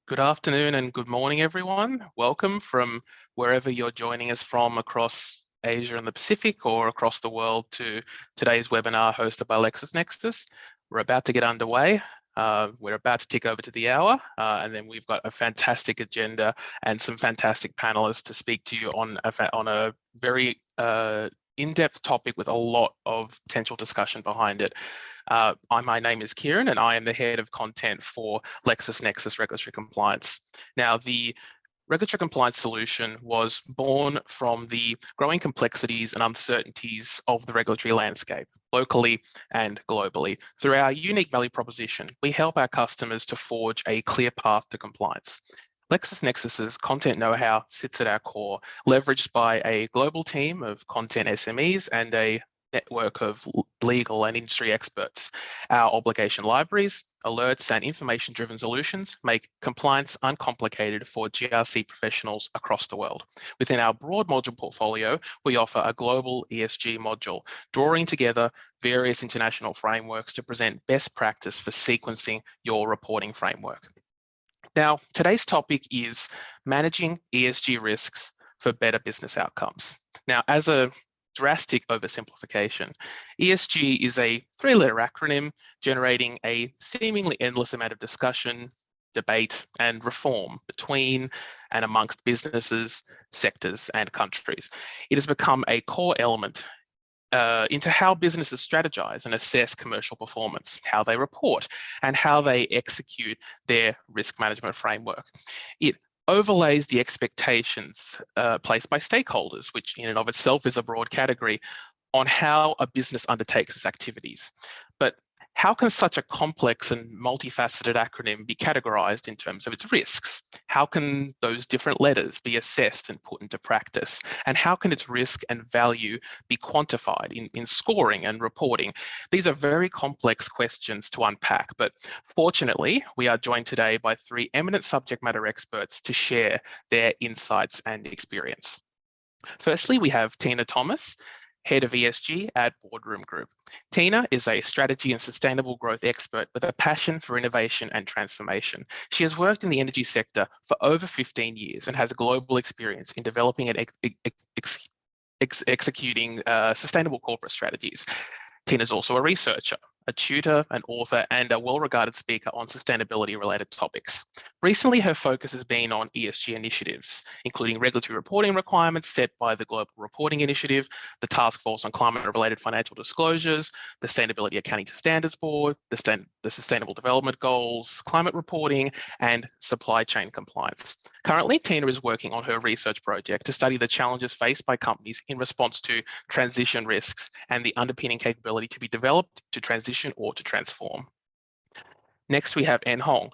Good afternoon and good morning, everyone. Welcome from wherever you're joining us from across Asia and the Pacific or across the world to today's webinar hosted by LexisNexis. We're about to get underway. We're about to tick over to the hour, and then we've got a fantastic agenda and some fantastic panelists to speak to you on a very in-depth topic with a lot of potential discussion behind it. My name is Kieran and I am the head of content for LexisNexis Regulatory Compliance. Now, the regulatory compliance solution was born from the growing complexities and uncertainties of the regulatory landscape, locally and globally. Through our unique value proposition, we help our customers to forge a clear path to compliance. LexisNexis's content know-how sits at our core, leveraged by a global team of content SMEs and a network of legal and industry experts. Our obligation libraries, alerts, and information-driven solutions make compliance uncomplicated for GRC professionals across the world. Within our broad module portfolio, we offer a global ESG module, drawing together various international frameworks to present best practice for sequencing your reporting framework. Now, today's topic is managing ESG risks for better business outcomes. Now, as a drastic oversimplification, ESG is a three-letter acronym generating a seemingly endless amount of discussion, debate, and reform between and amongst businesses, sectors, and countries. It has become a core element into how businesses strategize and assess commercial performance, how they report, and how they execute their risk management framework. It overlays the expectations placed by stakeholders, which in and of itself is a broad category, on how a business undertakes its activities. But how can such a complex and multifaceted acronym be categorized in terms of its risks? How can those different letters be assessed and put into practice? And how can its risk and value be quantified in scoring and reporting? These are very complex questions to unpack, but fortunately, we are joined today by three eminent subject matter experts to share their insights and experience. Firstly, we have Tina Thomas, Head of ESG at Boardroom Group. Tina is a strategy and sustainable growth expert with a passion for innovation and transformation. She has worked in the energy sector for over 15 years and has global experience in developing and executing sustainable corporate strategies. Tina is also a researcher, a tutor, an author, and a well-regarded speaker on sustainability-related topics. Recently, her focus has been on ESG initiatives, including regulatory reporting requirements set by the Global Reporting Initiative, the Task Force on Climate-Related Financial Disclosures, the Sustainability Accounting Standards Board, the Sustainable Development Goals, climate reporting, and supply chain compliance. Currently, Tina is working on her research project to study the challenges faced by companies in response to transition risks and the underpinning capability to be developed to transition or to transform. Next, we have En Hong,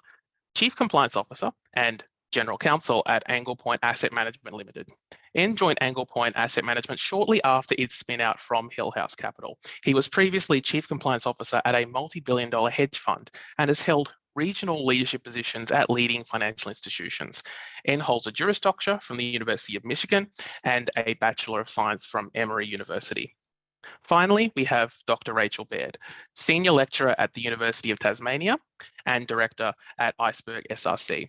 Chief Compliance Officer and General Counsel at Angle Point Asset Management Limited. En joined Angle Point Asset Management shortly after its spin out from Hill House Capital. He was previously Chief Compliance Officer at a multi-billion-dollar hedge fund and has held regional leadership positions at leading financial institutions. En holds a Juris Doctor from the University of Michigan and a Bachelor of Science from Emory University. Finally, we have Dr. Rachel Baird, Senior Lecturer at the University of Tasmania and Director at Iceberg SRC.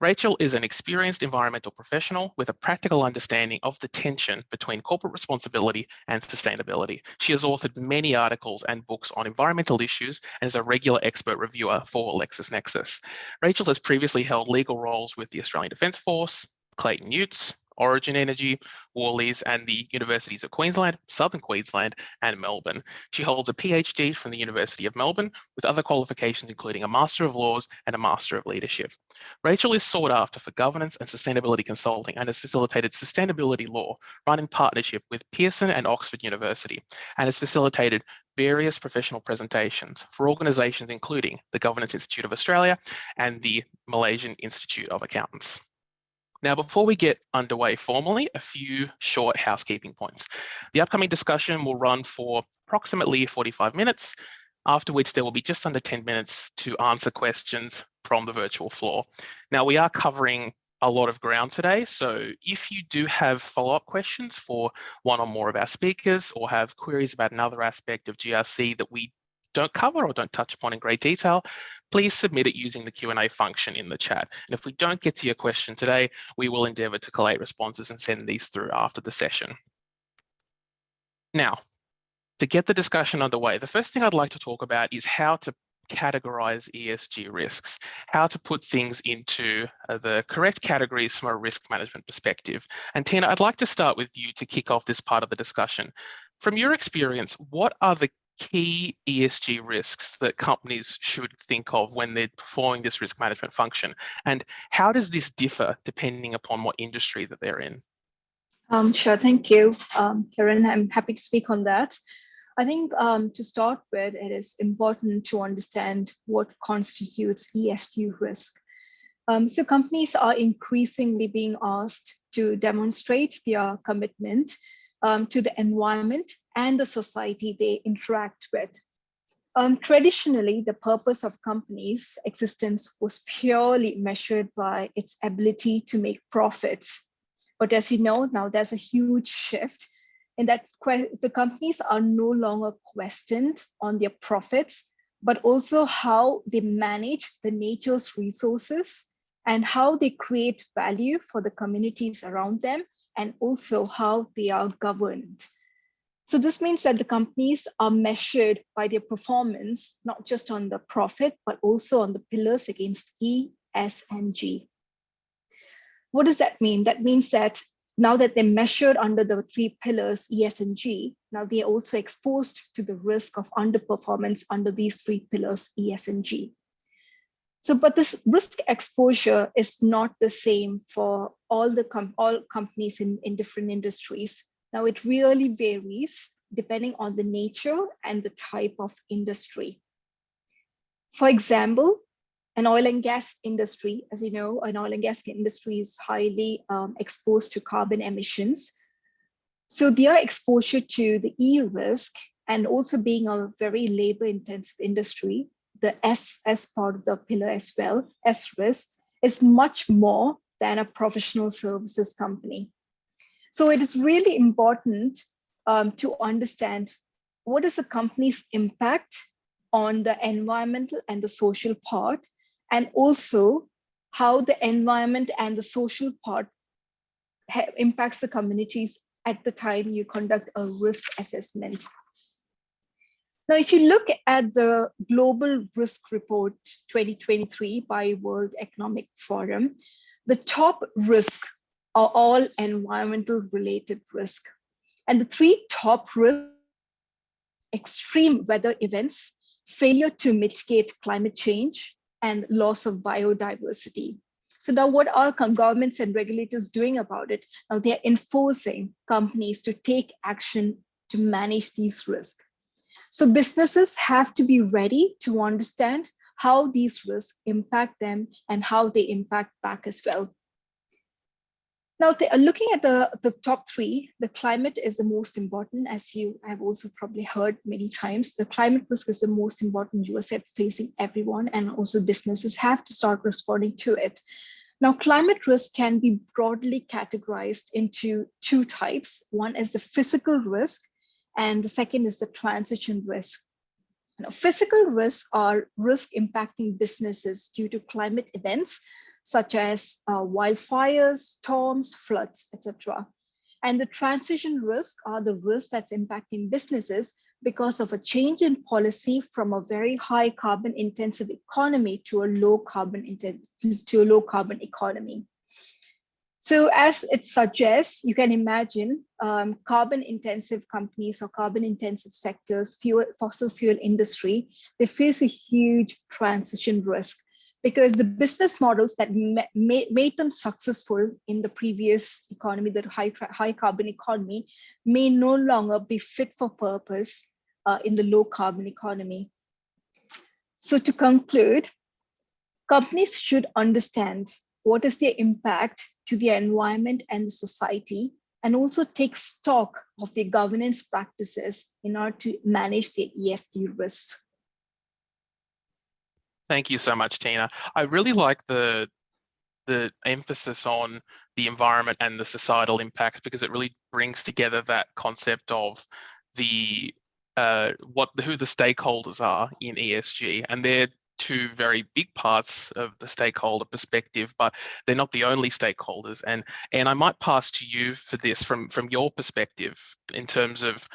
Rachel is an experienced environmental professional with a practical understanding of the tension between corporate responsibility and sustainability. She has authored many articles and books on environmental issues and is a regular expert reviewer for LexisNexis. Rachel has previously held legal roles with the Australian Defence Force, Clayton Utz, Origin Energy, Worleys, and the Universities of Queensland, Southern Queensland, and Melbourne. She holds a PhD from the University of Melbourne with other qualifications including a Master of Laws and a Master of Leadership. Rachel is sought after for governance and sustainability consulting and has facilitated sustainability law run in partnership with Pearson and Oxford University and has facilitated various professional presentations for organisations including the Governance Institute of Australia and the Malaysian Institute of Accountants. Now, before we get underway formally, a few short housekeeping points. The upcoming discussion will run for approximately 45 minutes, after which there will be just under 10 minutes to answer questions from the virtual floor. Now, we are covering a lot of ground today, so if you do have follow-up questions for one or more of our speakers or have queries about another aspect of GRC that we don't cover or don't touch upon in great detail, please submit it using the Q&A function in the chat. And if we don't get to your question today, we will endeavour to collate responses and send these through after the session. Now, to get the discussion underway, the first thing I'd like to talk about is how to categorize ESG risks, how to put things into the correct categories from a risk management perspective. And Tina, I'd like to start with you to kick off this part of the discussion. From your experience, what are the key ESG risks that companies should think of when they're performing this risk management function? And how does this differ depending upon what industry that they're in? Sure, thank you, Karen. I'm happy to speak on that. I think to start with, it is important to understand what constitutes ESG risk. So companies are increasingly being asked to demonstrate their commitment to the environment and the society they interact with. Traditionally, the purpose of companies' existence was purely measured by its ability to make profits. But as you know, now there's a huge shift in that the companies are no longer questioned on their profits, but also how they manage the nature's resources and how they create value for the communities around them, and also how they are governed. So this means that the companies are measured by their performance, not just on the profit, but also on the pillars against E, S, and G. What does that mean? That means that now that they're measured under the three pillars, E, S, and G, now they're also exposed to the risk of underperformance under these three pillars, E, S, and G. So, but this risk exposure is not the same for all companies in different industries. Now, it really varies depending on the nature and the type of industry. For example, an oil and gas industry, as you know, an oil and gas industry is highly exposed to carbon emissions. So their exposure to the E risk, and also being a very labor intensive industry, the S part of the pillar as well, S risk, is much more than a professional services company. So it is really important to understand what is the company's impact on the environmental and the social part, and also how the environment and the social part impacts the communities at the time you conduct a risk assessment. Now, if you look at the Global Risk Report 2023 by World Economic Forum, the top risks are all environmental related risk. And the three top risks: extreme weather events, failure to mitigate climate change, and loss of biodiversity. So now what are governments and regulators doing about it? Now they're enforcing companies to take action to manage these risks. So businesses have to be ready to understand how these risks impact them and how they impact back as well. Now, looking at the top three, the climate is the most important, as you have also probably heard many times. The climate risk is the most important, you said, facing everyone, and also businesses have to start responding to it. Now, climate risk can be broadly categorized into two types. One is the physical risk, and the second is the transition risk. Now, physical risks are risks impacting businesses due to climate events, such as wildfires, storms, floods, etc. And the transition risks are the risks that's impacting businesses because of a change in policy from a very high carbon intensive economy to a low carbon economy. So as it suggests, you can imagine carbon intensive companies or carbon intensive sectors, fossil fuel industry, they face a huge transition risk, because the business models that made them successful in the previous economy, the high carbon economy, may no longer be fit for purpose in the low carbon economy. So to conclude, companies should understand what is their impact to the environment and the society, and also take stock of their governance practices in order to manage their ESG risks. Thank you so much, Tina. I really like the emphasis on the environment and the societal impacts, because it really brings together that concept of the who the stakeholders are in ESG, and they're two very big parts of the stakeholder perspective, but they're not the only stakeholders. And I might pass to you for this from your perspective in terms of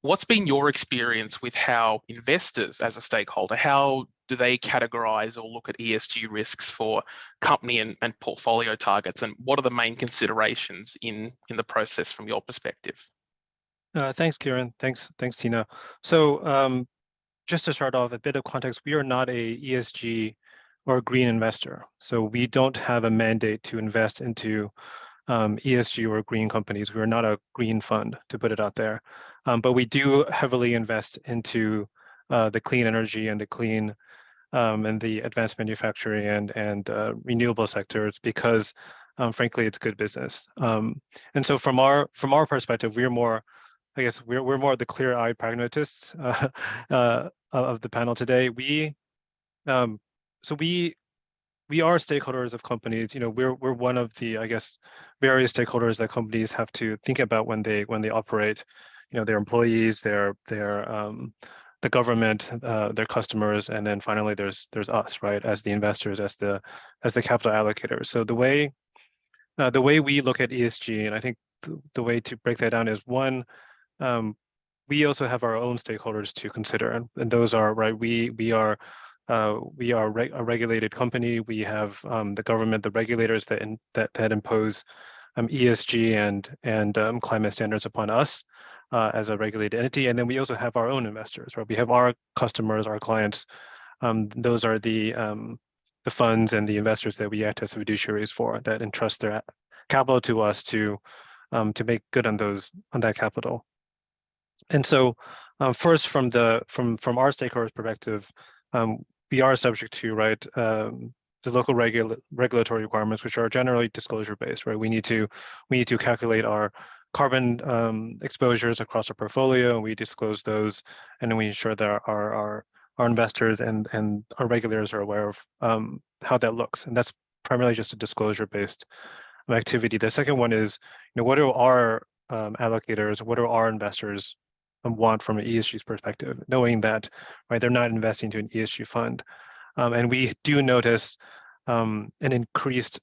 what's been your experience with how investors as a stakeholder, how do they categorize or look at ESG risks for company and portfolio targets, and what are the main considerations in the process from your perspective? Thanks, Kieran. Thanks, Tina. So just to start off, a bit of context, we are not a ESG or green investor. So we don't have a mandate to invest into ESG or green companies. We're not a green fund, to put it out there. But we do heavily invest into the clean energy and the clean and the advanced manufacturing and renewable sectors because, frankly, it's good business. And so from our perspective, we're more, I guess, we're more the clear-eyed pragmatists of the panel today. So we are stakeholders of companies. We're one of the, I guess, various stakeholders that companies have to think about when they operate. Their employees, the government, their customers, and then finally there's us, right, as the investors, as the capital allocators. So the way we look at ESG, and I think the way to break that down is one. We also have our own stakeholders to consider, and those are, right, we are a regulated company. We have the government, the regulators that impose ESG and climate standards upon us as a regulated entity, and then we also have our own investors, right? We have our customers, our clients. Those are the funds and the investors that we act as fiduciaries for, that entrust their capital to us to make good on that capital. And so, first, from our stakeholders' perspective, we are subject to, right, the local regulatory requirements, which are generally disclosure-based, right? We need to calculate our carbon exposures across our portfolio, and we disclose those, and then we ensure that our investors and our regulators are aware of how that looks, and that's primarily just a disclosure-based activity. The second one is, what do our allocators, what do our investors want from an ESG perspective, knowing that, right, they're not investing into an ESG fund. And we do notice an increased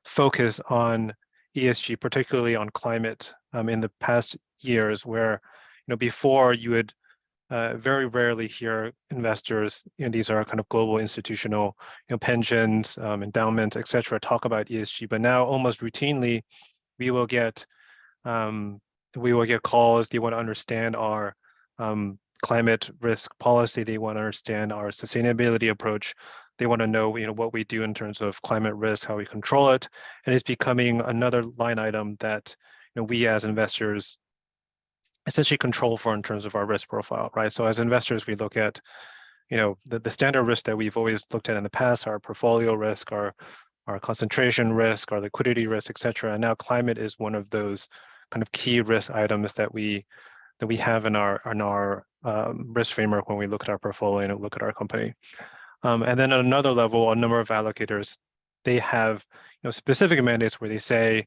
focus on ESG, particularly on climate, in the past years, where before you would very rarely hear investors, these are kind of global institutional, pensions, endowments, et cetera, talk about ESG. But now almost routinely, we will get calls. They want to understand our climate risk policy. They want to understand our sustainability approach. They want to know, what we do in terms of climate risk, how we control it, and it's becoming another line item that we as investors essentially control for in terms of our risk profile, right? So as investors, we look at, the standard risk that we've always looked at in the past, our portfolio risk, our concentration risk, our liquidity risk, et cetera. And now climate is one of those kind of key risk items that we have in our risk framework when we look at our portfolio and look at our company. And then at another level, a number of allocators, they have specific mandates where they say,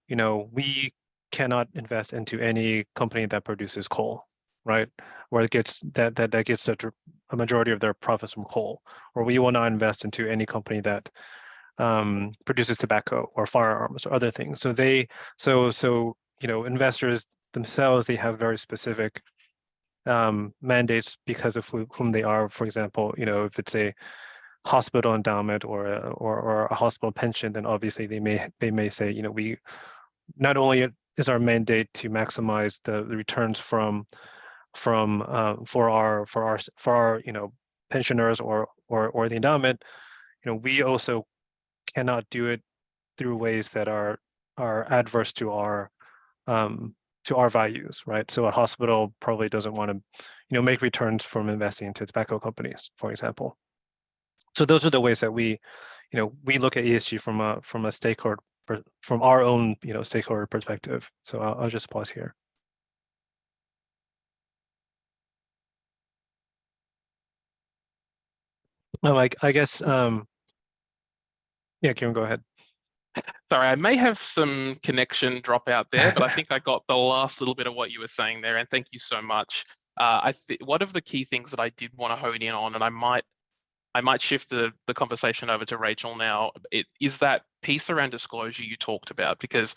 we cannot invest into any company that produces coal, right? Or it gets that gets a majority of their profits from coal, or we will not invest into any company that produces tobacco or firearms or other things. So investors themselves, they have very specific mandates because of whom they are. For example, if it's a hospital endowment or a hospital pension, then obviously they may say, we not only is our mandate to maximize the returns for our pensioners or the endowment, we also cannot do it through ways that are adverse to our values, right? So a hospital probably doesn't want to, make returns from investing into tobacco companies, for example. So those are the ways that we look at ESG from a stakeholder, from our own, stakeholder perspective. So I'll just pause here. I guess, yeah, Kieran, go ahead. Sorry, I may have some connection drop out there, but I think I got the last little bit of what you were saying there, and thank you so much. One of the key things that I did want to hone in on, and I might shift the conversation over to Rachel now, is that piece around disclosure you talked about, because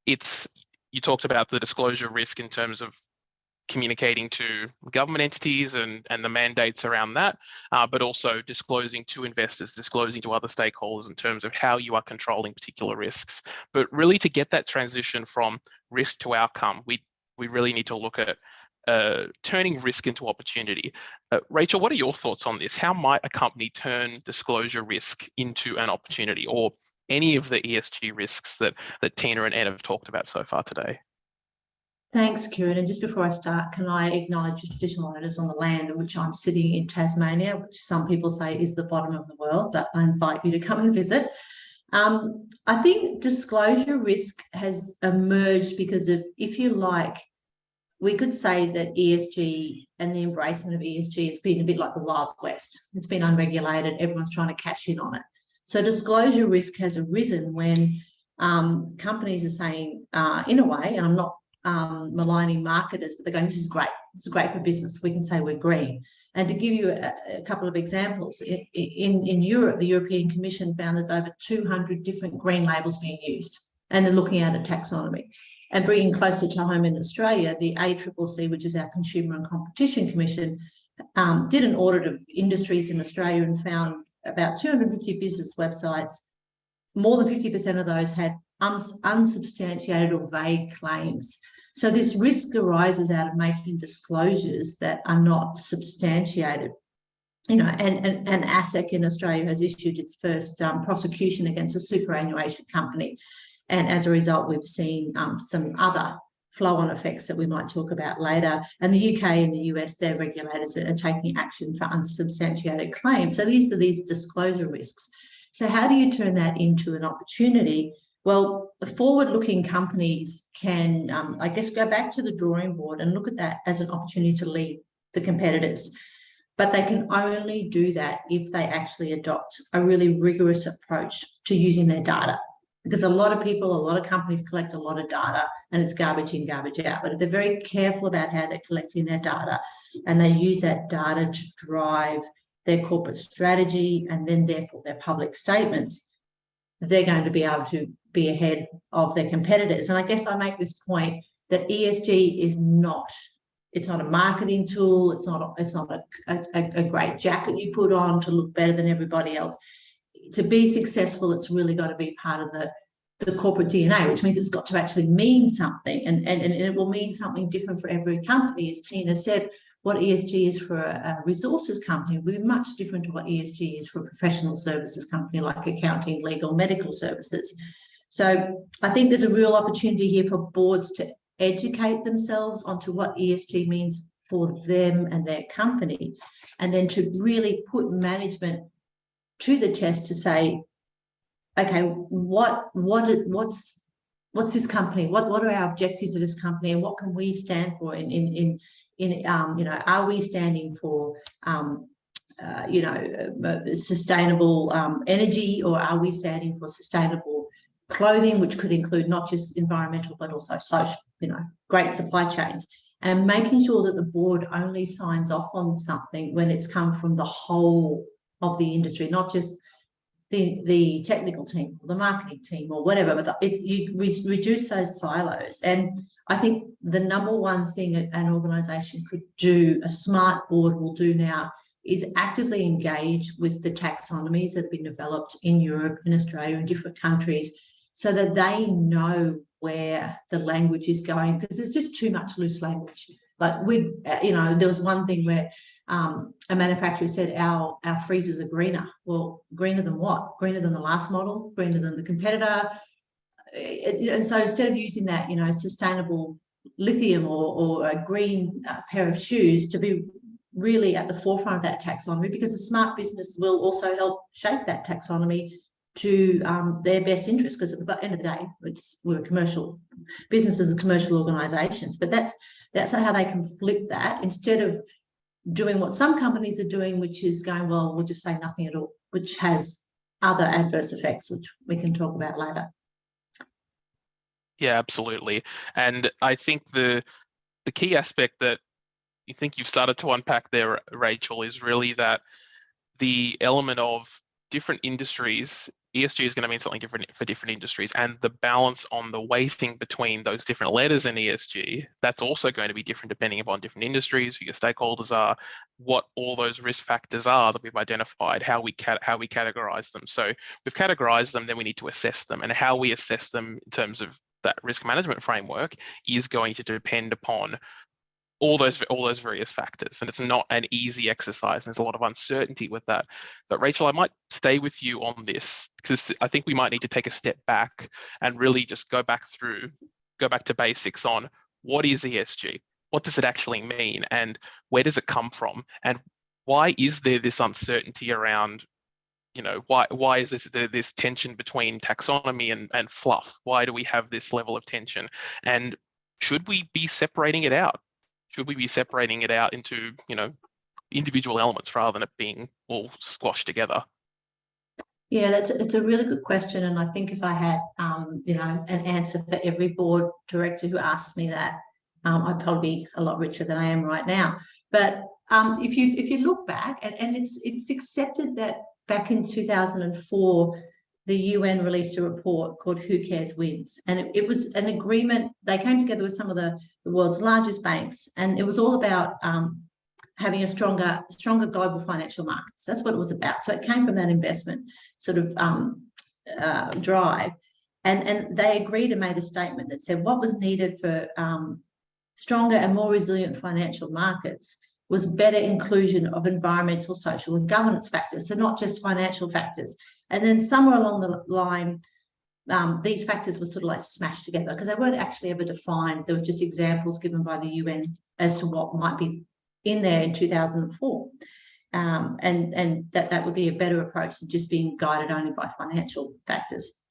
you talked about the disclosure risk in terms of communicating to government entities and the mandates around that, but also disclosing to investors, disclosing to other stakeholders in terms of how you are controlling particular risks. But really, to get that transition from risk to outcome, we really need to look at turning risk into opportunity. Rachel, what are your thoughts on this? How might a company turn disclosure risk into an opportunity, or any of the ESG risks that Tina and Ed have talked about so far today? Thanks, Kieran. And just before I start, can I acknowledge the traditional owners on the land in which I'm sitting in Tasmania, which some people say is the bottom of the world, but I invite you to come and visit. I think disclosure risk has emerged because of, if you like, we could say that ESG and the embracement of ESG, it's been a bit like the Wild West. It's been unregulated. Everyone's trying to cash in on it. So disclosure risk has arisen when companies are saying, in a way, and I'm not maligning marketers, but they're going, this is great for business, we can say we're green. And to give you a couple of examples, in Europe, the European Commission found there's over 200 different green labels being used, and they're looking at a taxonomy. And bringing closer to home in Australia, the ACCC, which is our Consumer and Competition Commission, did an audit of industries in Australia and found about 250 business websites. More than 50% of those had unsubstantiated or vague claims. So this risk arises out of making disclosures that are not substantiated. You know, and ASIC in Australia has issued its first prosecution against a superannuation company. And as a result, we've seen some other flow-on effects that we might talk about later. And the UK and the US, their regulators are taking action for unsubstantiated claims. So these are these disclosure risks. So how do you turn that into an opportunity? Well, forward-looking companies can, I guess, go back to the drawing board and look at that as an opportunity to lead the competitors. But they can only do that if they actually adopt a really rigorous approach to using their data. Because a lot of people, a lot of companies collect a lot of data and it's garbage in, garbage out. But if they're very careful about how they're collecting their data and they use that data to drive their corporate strategy and then therefore their public statements, they're going to be able to be ahead of their competitors. And I guess I make this point that ESG is not, it's not a marketing tool. It's not a great jacket you put on to look better than everybody else. To be successful, it's really got to be part of the corporate DNA, which means it's got to actually mean something, and it will mean something different for every company. As Tina said, what ESG is for a resources company will be much different to what ESG is for a professional services company like accounting, legal, medical services. So I think there's a real opportunity here for boards to educate themselves onto what ESG means for them and their company, and then to really put management to the test to say, okay, what's this company? What are our objectives of this company, and what can we stand for? You know, are we standing for sustainable energy, or are we standing for sustainable clothing, which could include not just environmental but also social? You know, great supply chains, and making sure that the board only signs off on something when it's come from the whole of the industry, not just the technical team or the marketing team or whatever, but you reduce those silos. And I think the number one thing an organisation could do, a smart board will do now, is actively engage with the taxonomies that have been developed in Europe, in Australia, in different countries, so that they know where the language is going, because there's just too much loose language. Like there was one thing where a manufacturer said our freezers are greener. Well, greener than what? Greener than the last model? Greener than the competitor? And so instead of using that, sustainable lithium or a green pair of shoes, to be really at the forefront of that taxonomy, because a smart business will also help shape that taxonomy to their best interest, because at the end of the day, we're commercial businesses and commercial organisations. But that's how they can flip that, instead of doing what some companies are doing, which is going, well, we'll just say nothing at all, which has other adverse effects, which we can talk about later. Yeah, absolutely. And I think the key aspect that you think you've started to unpack there, Rachel, is really that the element of different industries, ESG is going to mean something different for different industries, and the balance on the weighting between those different letters in ESG, that's also going to be different depending upon different industries, who your stakeholders are, what all those risk factors are that we've identified, how we categorize them. So we've categorized them, then we need to assess them, and how we assess them in terms of that risk management framework is going to depend upon all those various factors, and it's not an easy exercise. There's a lot of uncertainty with that. But Rachel, I might stay with you on this, because I think we might need to take a step back and really just go back to basics on what is ESG, what does it actually mean, and where does it come from, and why is there this uncertainty around, why is this tension between taxonomy and fluff? Why do we have this level of tension? And should we be separating it out? Should we be separating it out into, individual elements rather than it being all squashed together? Yeah, it's a really good question, and I think if I had, an answer for every board director who asked me that, I'd probably be a lot richer than I am right now. But if you look back, and it's accepted that back in 2004, the UN released a report called "Who Cares Wins," and it was an agreement. They came together with some of the world's largest banks, and it was all about having a stronger global financial markets. That's what it was about. So it came from that investment sort of drive, and they agreed and made a statement that said what was needed for stronger and more resilient financial markets was better inclusion of environmental, social, and governance factors, so not just financial factors. And then somewhere along the line, these factors were sort of like smashed together because they weren't actually ever defined. There was just examples given by the UN as to what might be in there in 2004. And that would be a better approach than just being guided only by financial factors.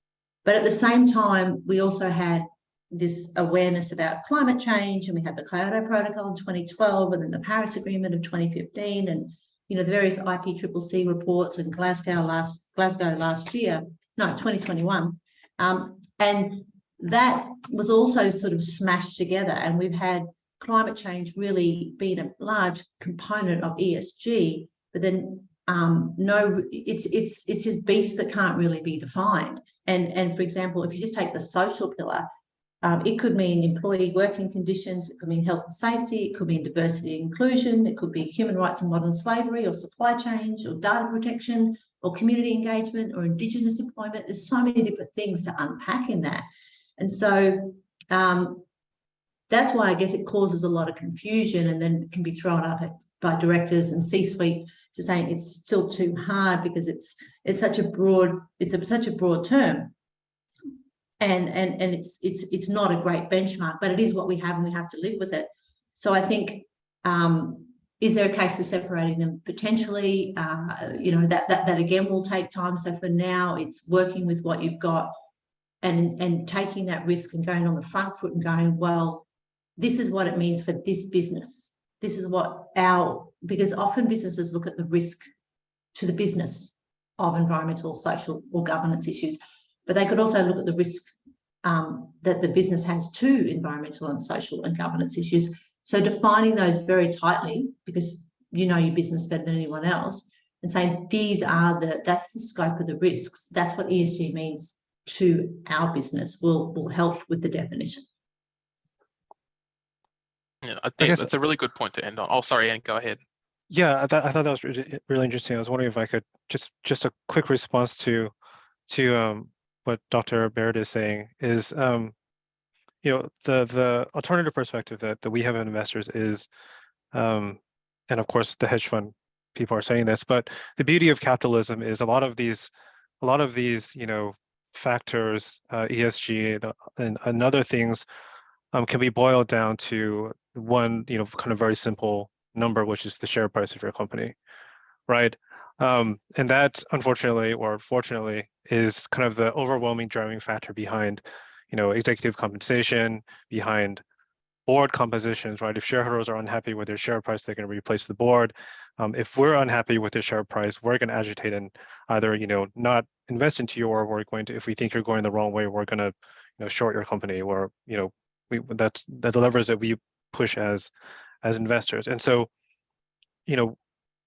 But at the same time, we also had this awareness about climate change, and we had the Kyoto Protocol in 2012, and then the Paris Agreement of 2015, and the various IPCC reports in Glasgow last year, no, 2021. And that was also sort of smashed together, and we've had climate change really being a large component of ESG, but then it's this beast that can't really be defined. And for example, if you just take the social pillar, it could mean employee working conditions, it could mean health and safety, it could mean diversity and inclusion, it could be human rights and modern slavery, or supply chains, or data protection, or community engagement, or Indigenous employment. There's so many different things to unpack in that. And so that's why I guess it causes a lot of confusion, and then can be thrown up by directors and C-suite to saying it's still too hard because it's such a broad term. And it's not a great benchmark, but it is what we have, and we have to live with it. So I think, is there a case for separating them? Potentially, that again will take time. So for now, it's working with what you've got and taking that risk and going on the front foot and going, well, this is what it means for this business. This is what because often businesses look at the risk to the business of environmental, social, or governance issues. But they could also look at the risk that the business has to environmental and social and governance issues. So defining those very tightly, because you know your business better than anyone else, and saying that's the scope of the risks. That's what ESG means to our business will help with the definition. Yeah, I think that's a really good point to end on. Oh, sorry, Anne, go ahead. Yeah, I thought that was really interesting. I was wondering if I could just a quick response to what Dr. Baird is saying is, the alternative perspective that we have as investors is, and of course the hedge fund people are saying this, but the beauty of capitalism is a lot of these, factors, ESG and other things, can be boiled down to one, kind of very simple number, which is the share price of your company, right? And that, unfortunately or fortunately, is kind of the overwhelming driving factor behind, executive compensation, behind board compositions, right? If shareholders are unhappy with their share price, they're going to replace the board. If we're unhappy with the share price, we're going to agitate and either, not invest into you, or we're going to, if we think you're going the wrong way, we're going to, short your company, or, that's the levers that we push as investors. And so,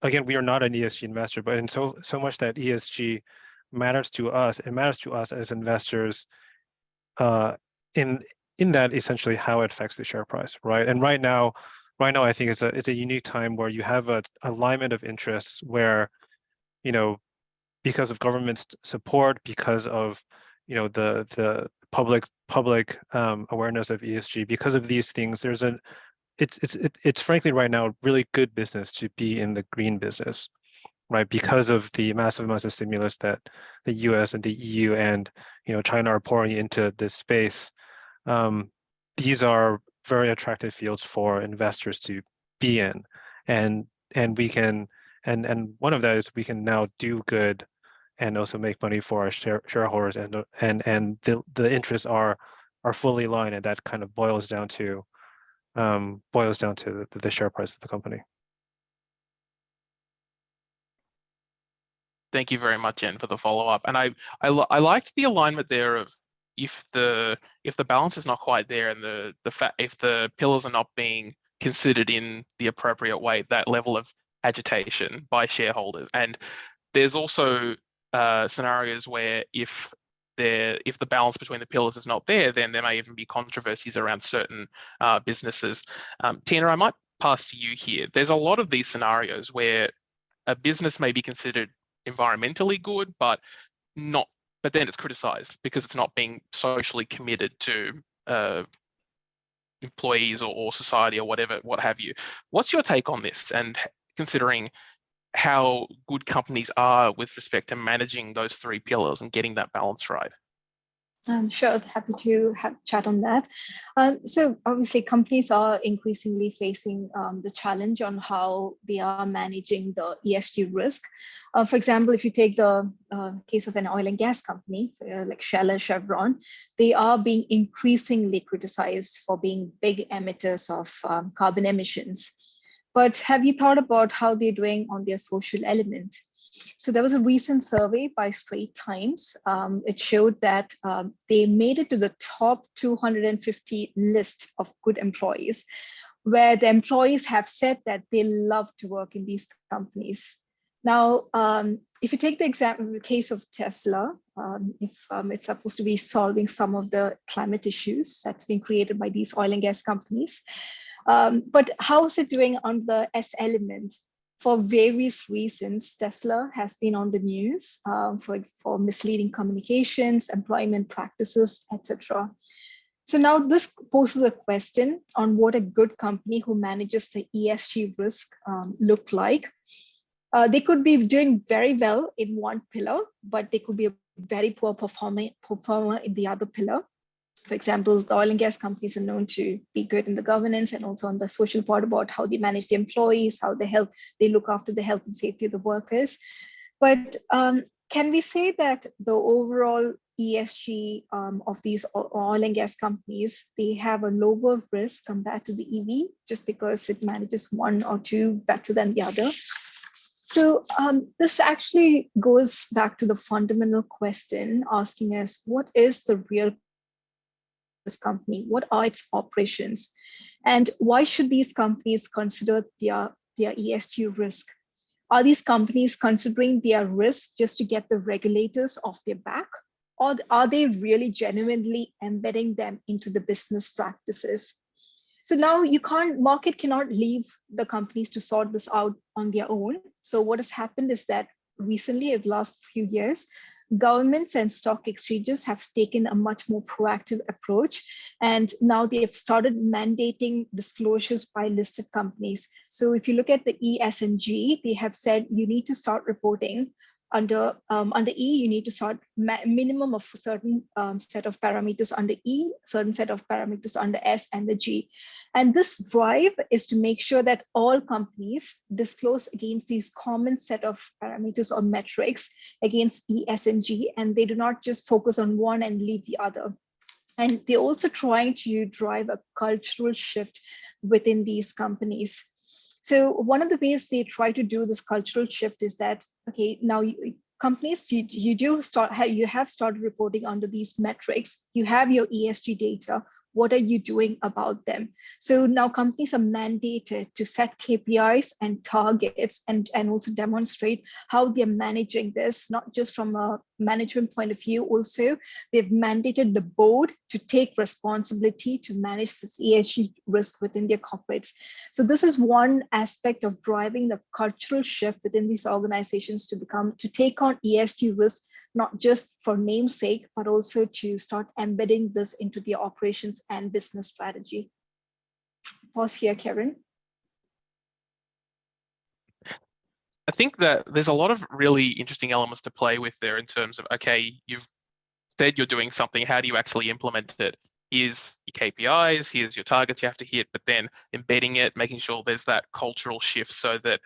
again, we are not an ESG investor, but in so much that ESG matters to us, it matters to us as investors in that essentially how it affects the share price, right? And right now, I think it's a unique time where you have a alignment of interests where, because of government support, because of the public awareness of ESG, because of these things, it's frankly right now really good business to be in the green business, right? Because of the massive amounts of stimulus that the US and the EU and China are pouring into this space. These are very attractive fields for investors to be in, and we can, and one of that is we can now do good and also make money for our shareholders, and the interests are fully aligned, and that kind of boils down to the share price of the company. Thank you very much, Jen, for the follow-up. And I liked the alignment there of if the balance is not quite there, and if the pillars are not being considered in the appropriate way, that level of agitation by shareholders. And there's also scenarios where if the balance between the pillars is not there, then there may even be controversies around certain businesses. Tina, I might pass to you here. There's a lot of these scenarios where a business may be considered environmentally good, but then it's criticized because it's not being socially committed to employees or society or what have you. What's your take on this, and considering how good companies are with respect to managing those three pillars and getting that balance right? Sure, happy to have chat on that. So obviously companies are increasingly facing the challenge on how they are managing the ESG risk. For example, if you take the case of an oil and gas company like Shell and Chevron, they are being increasingly criticized for being big emitters of carbon emissions. But have you thought about how they're doing on their social element? So there was a recent survey by Straits Times. It showed that they made it to the top 250 list of good employees, where the employees have said that they love to work in these companies. Now, if you take the case of Tesla, if it's supposed to be solving some of the climate issues that's been created by these oil and gas companies, but how is it doing on the S element? For various reasons, Tesla has been on the news for misleading communications, employment practices, etc. So now this poses a question on what a good company who manages the ESG risk look like. They could be doing very well in one pillar, but they could be a very poor performer in the other pillar. For example, the oil and gas companies are known to be good in the governance and also on the social part about how they manage the employees, how they look after the health and safety of the workers. But can we say that the overall ESG of these oil and gas companies, they have a lower risk compared to the EV just because it manages one or two better than the other? So this actually goes back to the fundamental question asking us, what is the real this company? What are its operations? And why should these companies consider their ESG risk? Are these companies considering their risk just to get the regulators off their back? Or are they really genuinely embedding them into the business practices? So now market cannot leave the companies to sort this out on their own. So what has happened is that recently, in the last few years, governments and stock exchanges have taken a much more proactive approach. And now they have started mandating disclosures by listed companies. So if you look at the ESG, they have said you need to start reporting under E, you need to start minimum of a certain set of parameters under E, certain set of parameters under S and the G. And this drive is to make sure that all companies disclose against these common set of parameters or metrics against E, S, and G, and they do not just focus on one and leave the other. And they're also trying to drive a cultural shift within these companies. So one of the ways they try to do this cultural shift is that, okay, now companies, you have started reporting under these metrics. You have your ESG data. What are you doing about them? So now companies are mandated to set KPIs and targets, and also demonstrate how they're managing this, not just from a management point of view. Also, they've mandated the board to take responsibility to manage this ESG risk within their corporates. So this is one aspect of driving the cultural shift within these organizations to take on ESG risk, not just for namesake, but also to start embedding this into their operations and business strategy. Pause here, Karen. I think that there's a lot of really interesting elements to play with there in terms of, okay, you've said you're doing something, how do you actually implement it? Here's your KPIs, here's your targets you have to hit, but then embedding it, making sure there's that cultural shift so that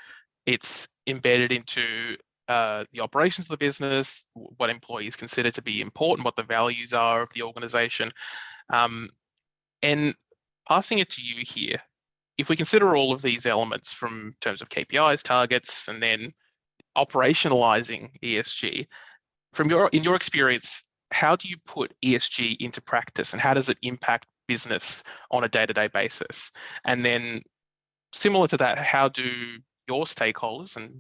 it's embedded into the operations of the business, what employees consider to be important, what the values are of the organization. And passing it to you here, if we consider all of these elements from terms of KPIs, targets, and then operationalizing ESG, in your experience, how do you put ESG into practice and how does it impact business on a day-to-day basis? And then similar to that, how do your stakeholders and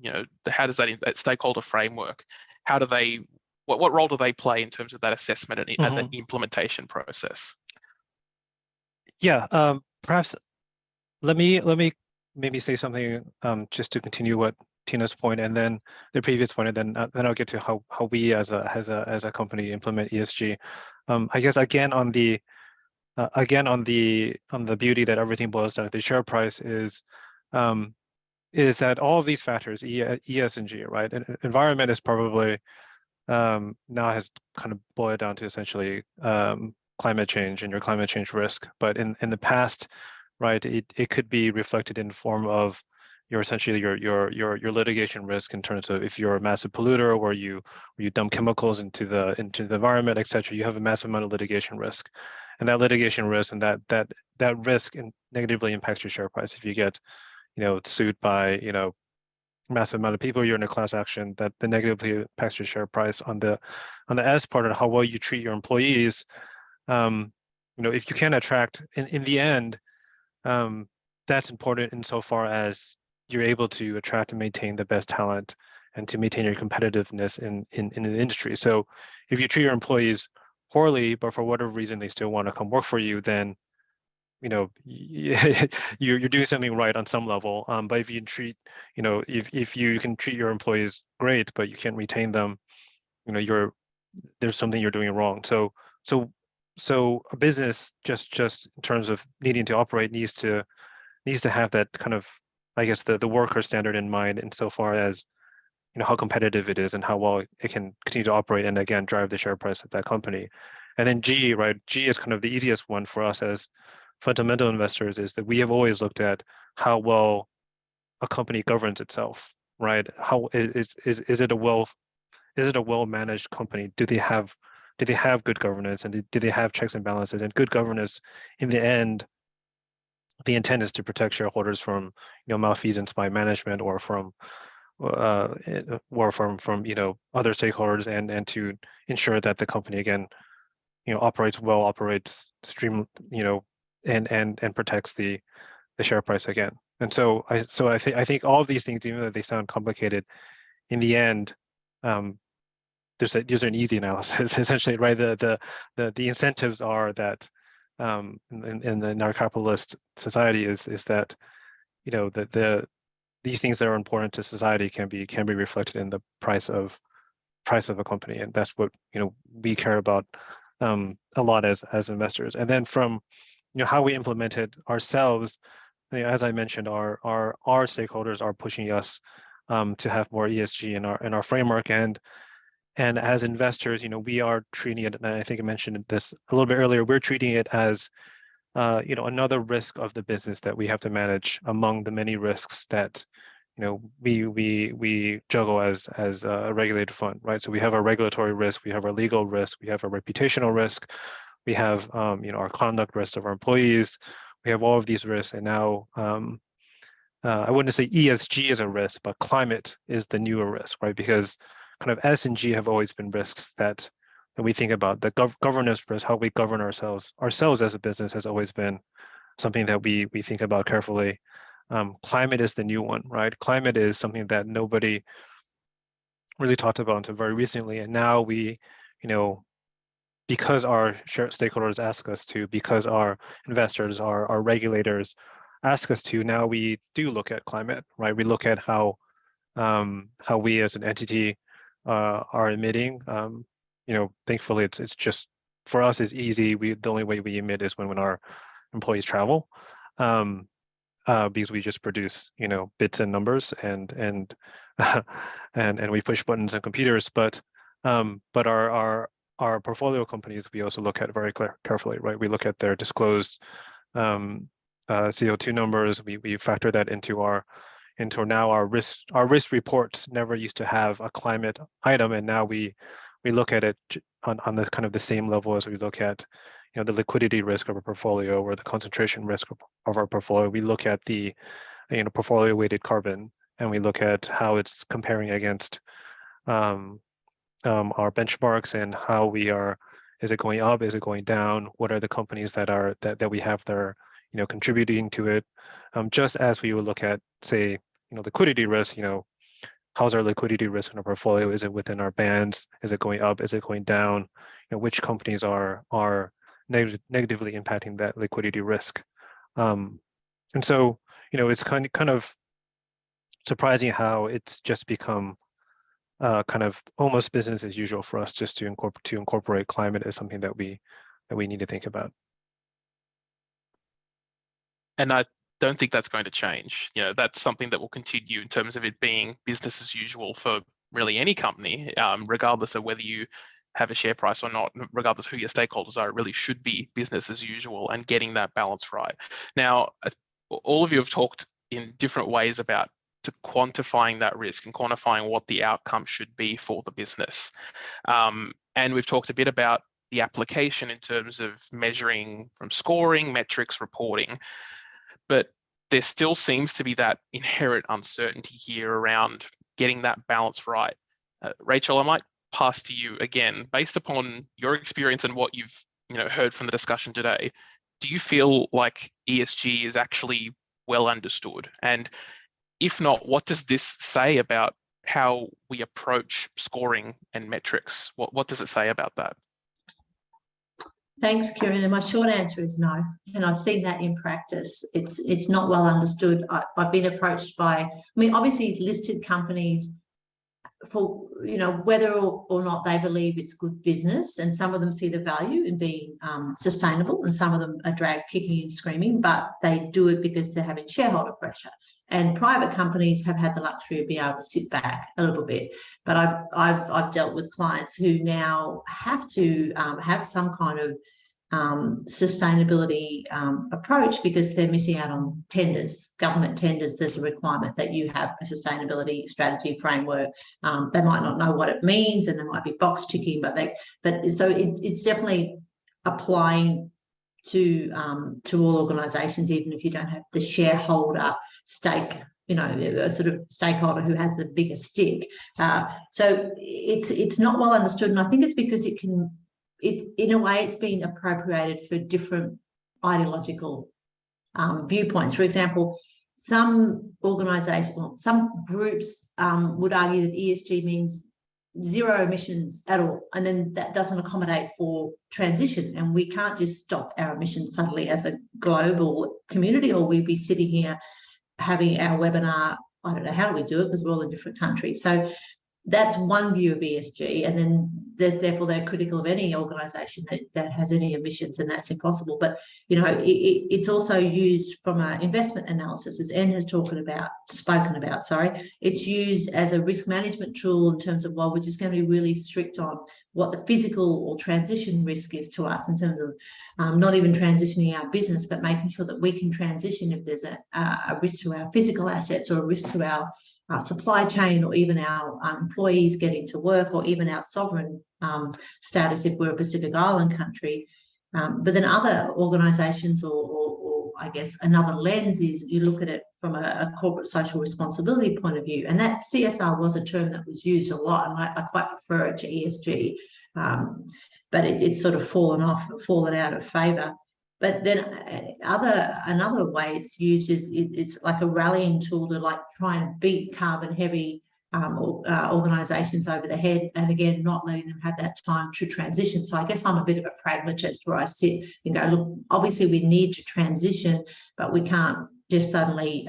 how does that stakeholder framework, how do they, what role do they play in terms of that assessment and the implementation process? Yeah, perhaps let me maybe say something just to continue what Tina's point and then the previous point, and then I'll get to how we as a company implement ESG. I guess again on the beauty that everything boils down to the share price is that all of these factors, E, S, and G, right? And environment is probably now has kind of boiled down to essentially climate change and your climate change risk. But in the past, right, it could be reflected in the form of your essentially your litigation risk in terms of if you're a massive polluter or you dump chemicals into the environment, et cetera. You have a massive amount of litigation risk, and that litigation risk and that risk negatively impacts your share price. If you get sued by massive amount of people, you're in a class action, that negatively impacts your share price. On the S part of how well you treat your employees, if you can attract in the end, that's important insofar as you're able to attract and maintain the best talent and to maintain your competitiveness in the industry. So if you treat your employees poorly, but for whatever reason they still want to come work for you, then you're doing something right on some level. But if you treat, if you can treat your employees great, but you can't retain them, there's something you're doing wrong. So a business just in terms of needing to operate needs to have that kind of, I guess, the worker standard in mind insofar as how competitive it is and how well it can continue to operate and again drive the share price of that company. And then G, right? G is kind of the easiest one for us as fundamental investors, is that we have always looked at how well a company governs itself, right? How is it a well managed company? Do they have good governance, and do they have checks and balances? And good governance, in the end, the intent is to protect shareholders from malfeasance by management or from other stakeholders, and to ensure that the company again operates stream and protects the share price again. And so I think all of these things, even though they sound complicated, in the end, there's an easy analysis essentially, right? The incentives are that in our capitalist society is that these things that are important to society can be reflected in the price of a company, and that's what we care about a lot as investors. And then from how we implement it ourselves, as I mentioned, our stakeholders are pushing us to have more ESG in our framework, and as investors, we are treating it, and I think I mentioned this a little bit earlier, we're treating it as another risk of the business that we have to manage among the many risks that we juggle as a regulated fund, right? So we have our regulatory risk, we have our legal risk, we have our reputational risk, we have our conduct risks of our employees, we have all of these risks, and now I wouldn't say ESG is a risk, but climate is the newer risk, right? Because kind of S and G have always been risks that we think about. The governance risk, how we govern ourselves as a business, has always been something that we think about carefully. Climate is the new one, right? Climate is something that nobody really talked about until very recently, and now we, because our stakeholders ask us to, because our investors, our regulators ask us to, now we do look at climate, right? We look at how we as an entity are emitting. Thankfully, it's just, for us, it's easy. The only way we emit is when our employees travel, because we just produce bits and numbers and and we push buttons on computers. But our portfolio companies, we also look at very carefully, right? We look at their disclosed CO2 numbers. We factor that into our risk reports. Never used to have a climate item, and now we look at it on the kind of the same level as we look at the liquidity risk of a portfolio or the concentration risk of our portfolio. We look at the portfolio weighted carbon, and we look at how it's comparing against our benchmarks and how we are. Is it going up? Is it going down? What are the companies that we have that are contributing to it? Just as we would look at, say, liquidity risk. How's our liquidity risk in our portfolio? Is it within our bands? Is it going up? Is it going down? Which companies are negatively impacting that liquidity risk? And so it's kind of surprising how it's just become kind of almost business as usual for us just to incorporate climate as something that we need to think about. And I don't think that's going to change. That's something that will continue in terms of it being business as usual for really any company, regardless of whether you have a share price or not, regardless of who your stakeholders are. It really should be business as usual and getting that balance right. Now, all of you have talked in different ways about quantifying that risk and quantifying what the outcome should be for the business. And we've talked a bit about the application in terms of measuring from scoring, metrics, reporting. But there still seems to be that inherent uncertainty here around getting that balance right. Rachel, I might pass to you again. Based upon your experience and what you've heard from the discussion today, do you feel like ESG is actually well understood? And if not, what does this say about how we approach scoring and metrics? What does it say about that? Thanks, Kieran. And my short answer is no. And I've seen that in practice. It's not well understood. I've been approached by, obviously listed companies for, whether or not they believe it's good business. And some of them see the value in being sustainable, and some of them are dragged kicking and screaming, but they do it because they're having shareholder pressure. And private companies have had the luxury of being able to sit back a little bit. But I've dealt with clients who now have to have some kind of sustainability approach because they're missing out on tenders, government tenders. There's a requirement that you have a sustainability strategy framework. They might not know what it means, and there might be box ticking, so it's definitely applying to all organisations, even if you don't have the shareholder stake, a sort of stakeholder who has the bigger stick. So it's not well understood, and I think it's because in a way it's been appropriated for different ideological viewpoints. For example, some organisations, some groups would argue that ESG means zero emissions at all, and then that doesn't accommodate for transition, and we can't just stop our emissions suddenly as a global community, or we'd be sitting here having our webinar. I don't know how we do it because we're all in different countries. So that's one view of ESG, and then therefore they're critical of any organisation that has any emissions, and that's impossible. But it's also used from an investment analysis, as Anne has spoken about. It's used as a risk management tool in terms of, well, we're just going to be really strict on what the physical or transition risk is to us in terms of not even transitioning our business, but making sure that we can transition if there's a risk to our physical assets or a risk to our supply chain, or even our employees getting to work, or even our sovereign status if we're a Pacific Island country. But then other organisations or I guess another lens is you look at it from a corporate social responsibility point of view. And that CSR was a term that was used a lot, and I quite prefer it to ESG, but it's sort of fallen out of favour. But then another way it's used is it's like a rallying tool to like try and beat carbon heavy organisations over the head, and again, not letting them have that time to transition. So I guess I'm a bit of a pragmatist where I sit and go, look, obviously we need to transition, but we can't just suddenly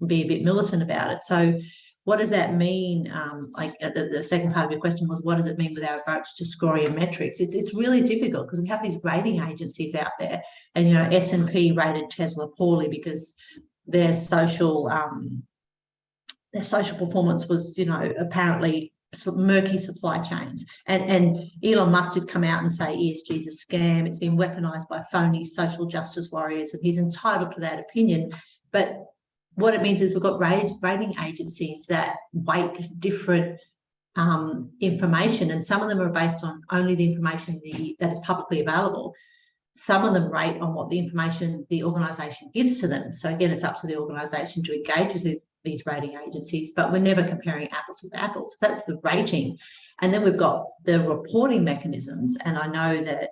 be a bit militant about it. So what does that mean? Like the second part of your question was, what does it mean with our approach to scoring and metrics? It's really difficult because we have these rating agencies out there, and you know, S&P rated Tesla poorly because their social performance was, you know, apparently some murky supply chains. And Elon Musk did come out and say ESG is a scam. It's been weaponized by phony social justice warriors, and he's entitled to that opinion. But what it means is we've got rating agencies that weight different information, and some of them are based on only the information that is publicly available. Some of them rate on what the information the organisation gives to them. So again, it's up to the organisation to engage with these rating agencies, but we're never comparing apples with apples. That's the rating. And then we've got the reporting mechanisms. And I know that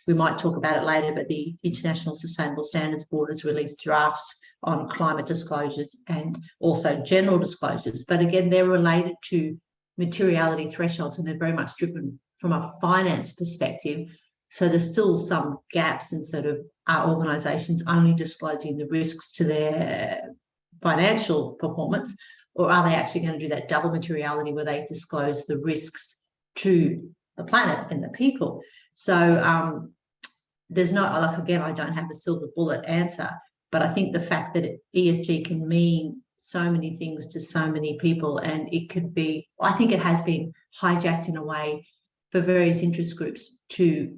we might talk about it later, but the International Sustainable Standards Board has released drafts on climate disclosures and also general disclosures. But again, they're related to materiality thresholds, and they're very much driven from a finance perspective. So there's still some gaps in sort of our organisations only disclosing the risks to their financial performance, or are they actually going to do that double materiality where they disclose the risks to the planet and the people? So there's not, like, again, I don't have a silver bullet answer, but I think the fact that ESG can mean so many things to so many people, and it could be, I think it has been hijacked in a way for various interest groups to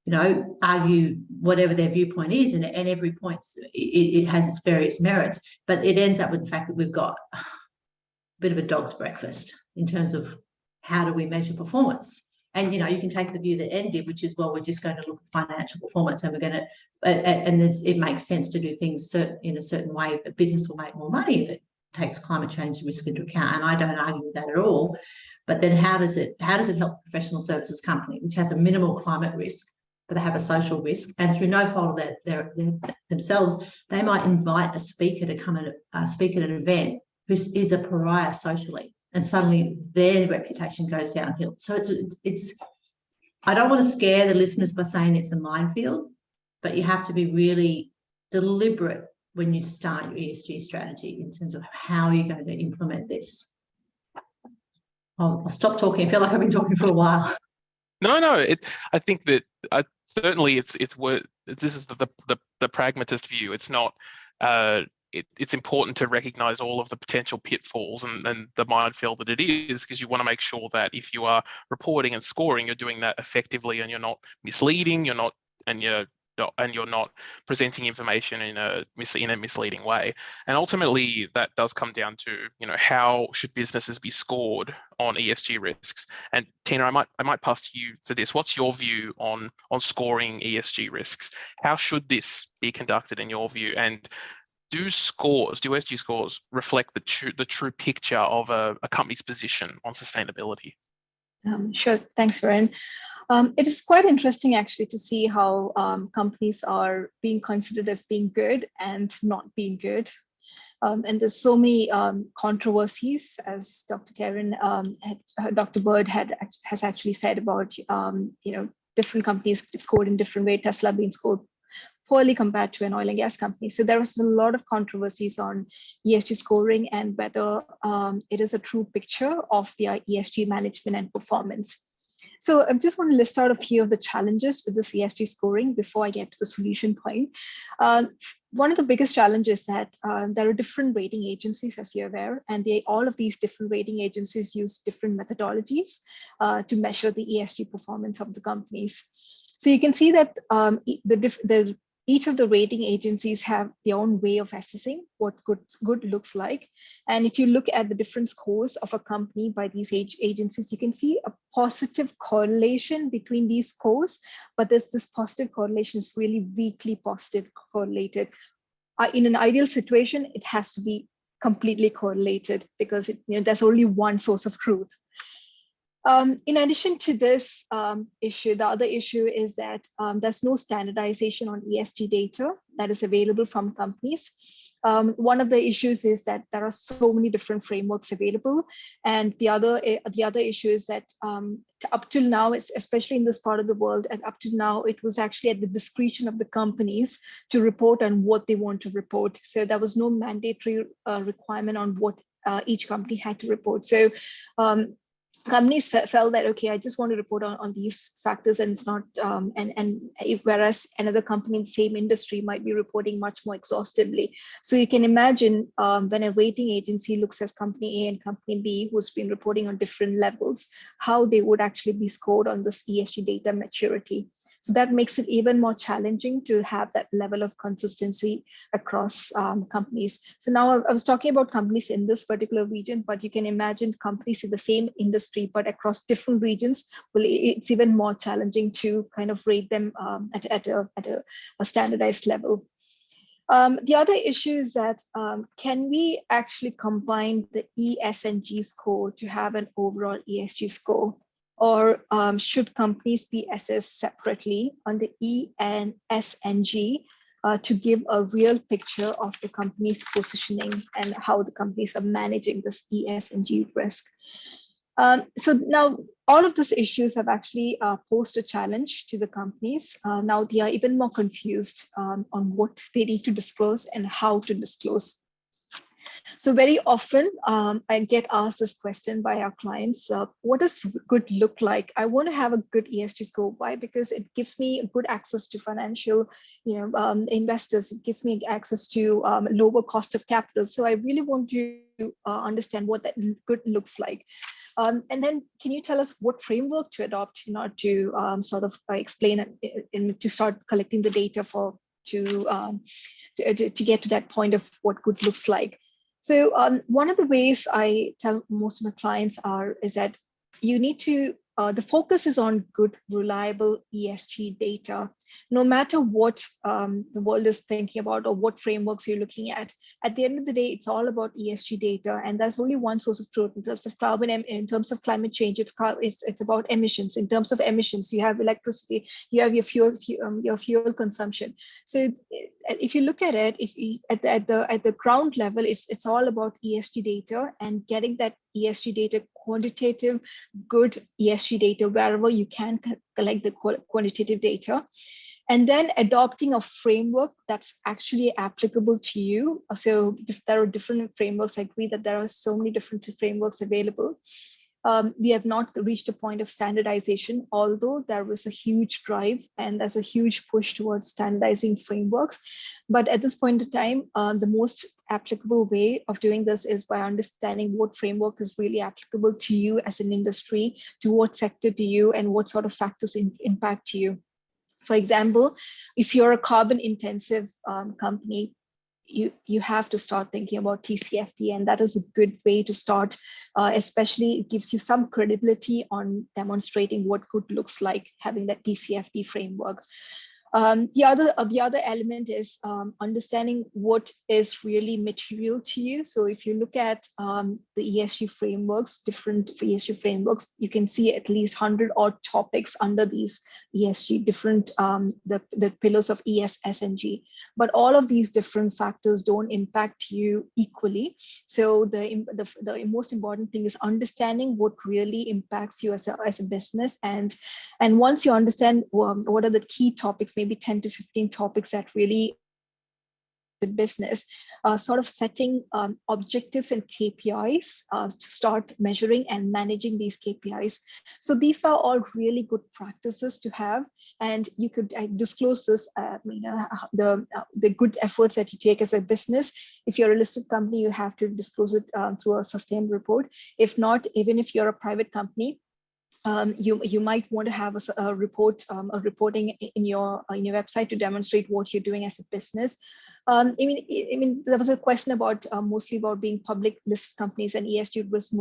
you know, argue whatever their viewpoint is, and every point it has its various merits, but it ends up with the fact that we've got a bit of a dog's breakfast in terms of how do we measure performance. And, you know, you can take the view that N did, which is, well, we're just going to look at financial performance, and we're going to, and it makes sense to do things in a certain way, but business will make more money if it takes climate change risk into account. And I don't argue with that at all. But then how does it help the professional services company, which has a minimal climate risk, but they have a social risk, and through no fault of their themselves, they might invite a speaker to come and speak at an event who is a pariah socially, and suddenly their reputation goes downhill. So it's I don't want to scare the listeners by saying it's a minefield, but you have to be really deliberate when you start your ESG strategy in terms of how you're going to implement this. I'll stop talking. I feel like I've been talking for a while. No. I think that certainly it's worth. This is the pragmatist view. It's not. It's important to recognise all of the potential pitfalls and the minefield that it is, because you want to make sure that if you are reporting and scoring, you're doing that effectively, and you're not misleading. You're not presenting information in a misleading way. And ultimately, that does come down to, you know, how should businesses be scored on ESG risks? And Tina, I might pass to you for this. What's your view on scoring ESG risks? How should this be conducted in your view? And do ESG scores reflect the true picture of a company's position on sustainability? Sure. Thanks, Varun. It is quite interesting actually to see how companies are being considered as being good and not being good. And there's so many controversies, as Dr. Karen, Dr. Bird has actually said about, different companies scored in different way, Tesla being scored poorly compared to an oil and gas company. So there was a lot of controversies on ESG scoring and whether it is a true picture of their ESG management and performance. So I just want to list out a few of the challenges with this ESG scoring before I get to the solution point. One of the biggest challenges is that there are different rating agencies, as you're aware, and all of these different rating agencies use different methodologies to measure the ESG performance of the companies. So you can see that the each of the rating agencies have their own way of assessing what good looks like. And if you look at the different scores of a company by these agencies, you can see a positive correlation between these scores, but this positive correlation is really weakly positive correlated. In an ideal situation, it has to be completely correlated because there's only one source of truth. In addition to this issue, the other issue is that there's no standardization on ESG data that is available from companies. One of the issues is that there are so many different frameworks available, and the other issue is that up till now, especially in this part of the world, and up to now, it was actually at the discretion of the companies to report on what they want to report. So there was no mandatory requirement on what each company had to report. So companies felt that, okay, I just want to report on these factors, and it's not, whereas another company in the same industry might be reporting much more exhaustively. So you can imagine when a rating agency looks at company A and company B, who's been reporting on different levels, how they would actually be scored on this ESG data maturity. So that makes it even more challenging to have that level of consistency across companies. So now I was talking about companies in this particular region, but you can imagine companies in the same industry, but across different regions. Well, it's even more challenging to kind of rate them at a standardized level. The other issue is that can we actually combine the E, S, and G score to have an overall ESG score? Or should companies be assessed separately on the E and S and G to give a real picture of the company's positioning and how the companies are managing this E, S, and G risk? So now all of these issues have actually posed a challenge to the companies. Now they are even more confused on what they need to disclose and how to disclose. So very often I get asked this question by our clients, what does good look like? I want to have a good ESG score. Why? Because it gives me good access to financial investors. It gives me access to lower cost of capital. So I really want to understand what that good looks like. And then can you tell us what framework to adopt in order to sort of explain and to start collecting the data to get to that point of what good looks like? So one of the ways I tell most of my clients is that you need to, the focus is on good, reliable ESG data, no matter what the world is thinking about or what frameworks you're looking at. At the end of the day, it's all about ESG data, and there's only one source of truth. In terms of carbon, in terms of climate change, it's about emissions. In terms of emissions, you have electricity, you have your fuel consumption. So if you look at it, at the ground level, it's all about ESG data and getting that ESG data, quantitative, good ESG data, wherever you can collect the quantitative data, and then adopting a framework that's actually applicable to you. So there are different frameworks. I agree that there are so many different frameworks available. We have not reached a point of standardization, although there was a huge drive and there's a huge push towards standardizing frameworks. But at this point in time, the most applicable way of doing this is by understanding what framework is really applicable to you as an industry, to what sector to you, and what sort of factors impact you. For example, if you're a carbon intensive company, you have to start thinking about TCFD, and that is a good way to start, especially it gives you some credibility on demonstrating what good looks like, having that TCFD framework. The other element is understanding what is really material to you. So if you look at the ESG frameworks, different ESG frameworks, you can see at least 100 odd topics under these ESG, different the pillars of ES, S, and G. But all of these different factors don't impact you equally. So the most important thing is understanding what really impacts you as a business, and once you understand what are the key topics, maybe 10 to 15 topics that really the business, sort of setting objectives and KPIs to start measuring and managing these KPIs. So these are all really good practices to have, and you could disclose this, the good efforts that you take as a business. If you're a listed company, you have to disclose it through a sustained report. If not, even if you're a private company, you might want to have a reporting in your website to demonstrate what you're doing as a business. I mean, there was a question about mostly about being public listed companies, and ESG was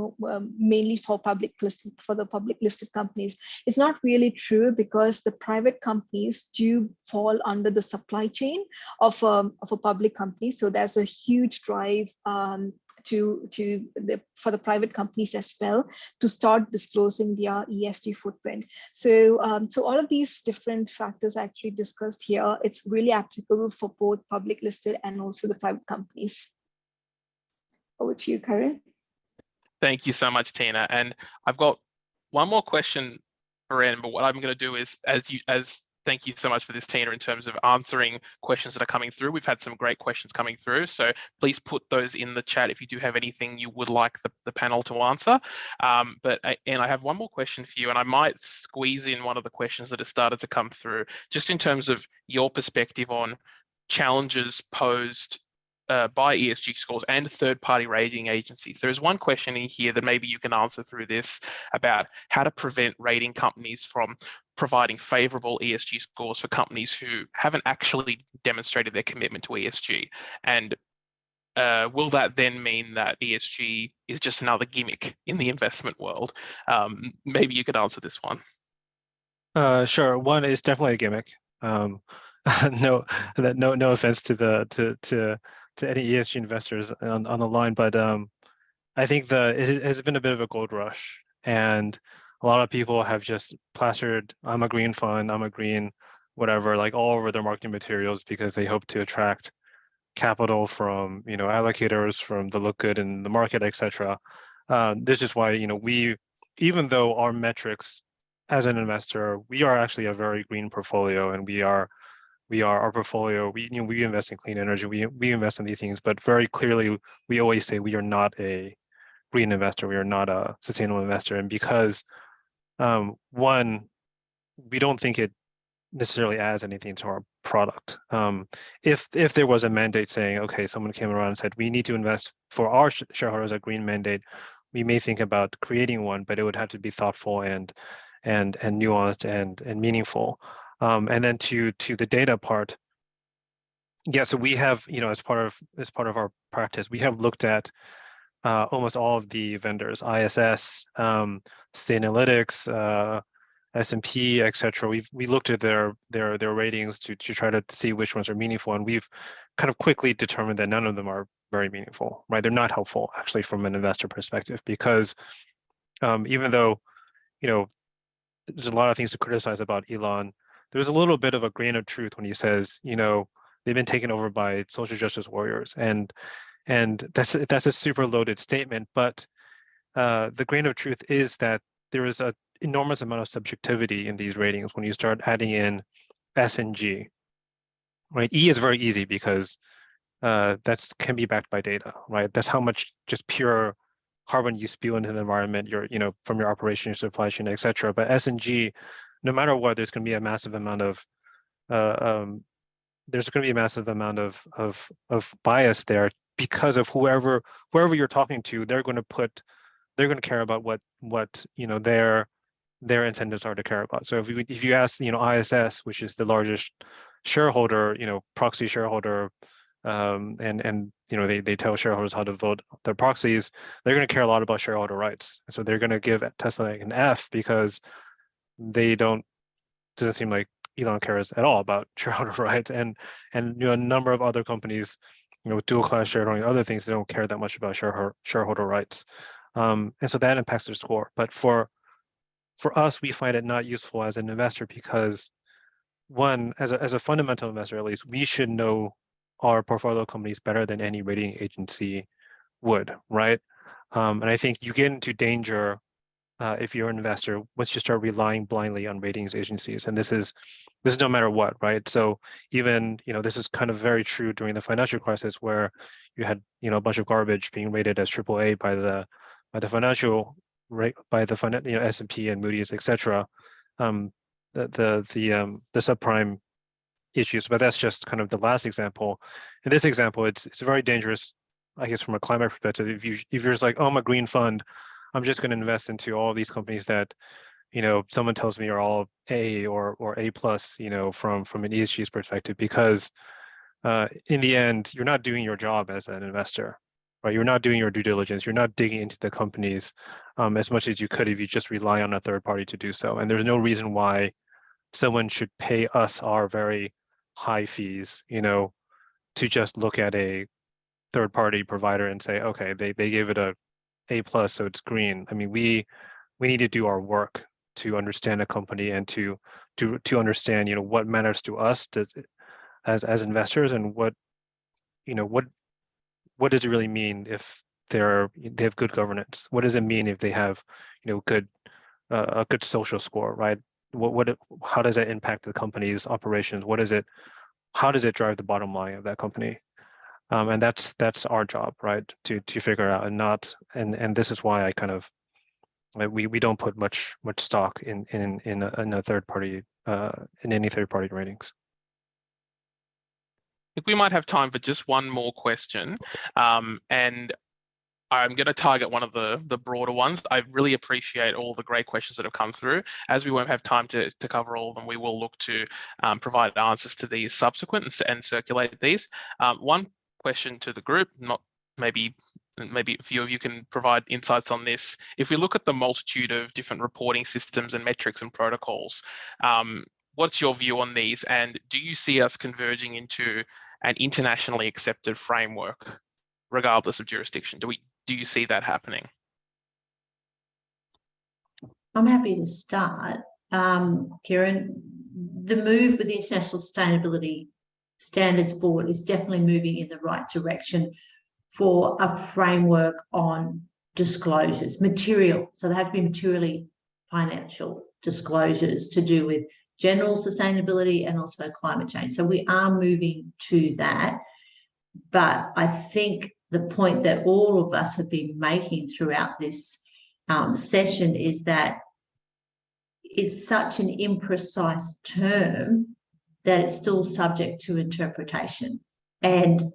mainly for the public listed companies. It's not really true, because the private companies do fall under the supply chain of a public company. So there's a huge drive for the private companies as well to start disclosing their ESG footprint. So all of these different factors actually discussed here, it's really applicable for both public listed and also the private companies. Over to you, Karan. Thank you so much, Tina. And I've got one more question for Anne, but what I'm going to do is, thank you so much for this, Tina, in terms of answering questions that are coming through. We've had some great questions coming through, so please put those in the chat if you do have anything you would like the panel to answer. And I have one more question for you, and I might squeeze in one of the questions that have started to come through, just in terms of your perspective on challenges posed by ESG scores and third-party rating agencies. There's one question in here that maybe you can answer through this about how to prevent rating companies from providing favorable ESG scores for companies who haven't actually demonstrated their commitment to ESG. And will that then mean that ESG is just another gimmick in the investment world? Maybe you could answer this one. Sure. One is definitely a gimmick. No offense to any ESG investors on the line, but I think it has been a bit of a gold rush, and a lot of people have just plastered, I'm a green fund, I'm a green whatever, like all over their marketing materials, because they hope to attract capital from allocators, from the look good in the market, etc. This is why we, even though our metrics as an investor, we are actually a very green portfolio, and our portfolio, we invest in clean energy, we invest in these things, but very clearly we always say we are not a green investor, we are not a sustainable investor. And because one, we don't think it necessarily adds anything to our product. If there was a mandate saying, okay, someone came around and said we need to invest for our shareholders a green mandate, we may think about creating one, but it would have to be thoughtful and nuanced and meaningful. And then to the data part, yeah. So we have, as part of our practice, we have looked at almost all of the vendors, ISS, Sustainalytics, S&P, etc. We looked at their ratings to try to see which ones are meaningful, and we've kind of quickly determined that none of them are very meaningful, right? They're not helpful actually from an investor perspective, because even though there's a lot of things to criticize about Elon, there's a little bit of a grain of truth when he says, they've been taken over by social justice warriors, and that's a super loaded statement. But the grain of truth is that there is an enormous amount of subjectivity in these ratings when you start adding in S and G. Right? E is very easy because that can be backed by data, right? That's how much just pure carbon you spew into the environment, from your operation, your supply chain, etc. But S and G, no matter what, there's going to be a massive amount of bias there, because of whoever you're talking to, they're going to care about what their incentives are to care about. So if you ask ISS, which is the largest shareholder, proxy shareholder, and they tell shareholders how to vote their proxies, they're going to care a lot about shareholder rights. So they're going to give Tesla an F, because doesn't seem like Elon cares at all about shareholder rights, and a number of other companies, dual class shareholding, other things, they don't care that much about shareholder rights, and so that impacts their score. But for us, we find it not useful as an investor, because one, as a fundamental investor at least, we should know our portfolio companies better than any rating agency would, right? And I think you get into danger if you're an investor once you start relying blindly on ratings agencies, and this is no matter what, right? So even this is kind of very true during the financial crisis, where you had a bunch of garbage being rated as AAA by the financial rate, by the S&P and Moody's, etc. The subprime issues, but that's just kind of the last example. In this example, it's very dangerous, I guess, from a climate perspective. If you're just like, oh, I'm a green fund, I'm just going to invest into all of these companies that someone tells me you're all A or A plus, from an ESG perspective, because in the end, you're not doing your job as an investor, right? You're not doing your due diligence. You're not digging into the companies as much as you could if you just rely on a third party to do so. And there's no reason why someone should pay us our very high fees, to just look at a third party provider and say, okay, they gave it A plus, so it's green. I mean, we need to do our work to understand a company and to understand, what matters to us as investors, and what does it really mean if they have good governance? What does it mean if they have, good a good social score, right? How does that impact the company's operations? How does it drive the bottom line of that company? And that's our job, right? To figure out, and this is why I kind of, we don't put much stock in a third party, in any third party ratings. I think we might have time for just one more question, and I'm going to target one of the broader ones. I really appreciate all the great questions that have come through. As we won't have time to cover all of them, we will look to provide answers to these subsequent and circulate these. One question to the group, not maybe a few of you can provide insights on this. If we look at the multitude of different reporting systems and metrics and protocols, what's your view on these? And do you see us converging into an internationally accepted framework, regardless of jurisdiction? Do you see that happening? I'm happy to start. Kieran, the move with the International Sustainability Standards Board is definitely moving in the right direction for a framework on disclosures, material. So they have to be materially financial disclosures to do with general sustainability and also climate change. So we are moving to that. But I think the point that all of us have been making throughout this session is that it's such an imprecise term that it's still subject to interpretation. And,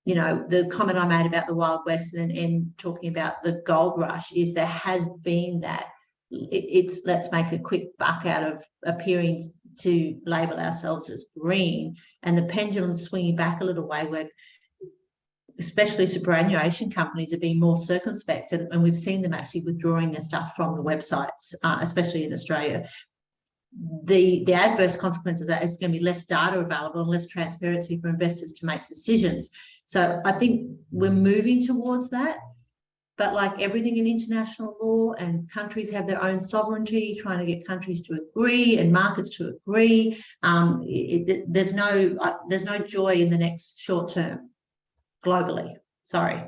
the comment I made about the Wild West and talking about the gold rush is there has been that. It's let's make a quick buck out of appearing to label ourselves as green, and the pendulum's swinging back a little way where especially superannuation companies are being more circumspect, and we've seen them actually withdrawing their stuff from the websites, especially in Australia. The adverse consequences are it's going to be less data available and less transparency for investors to make decisions. So I think we're moving towards that. But like everything in international law, and countries have their own sovereignty, trying to get countries to agree and markets to agree. There's no joy in the next short term globally. Sorry.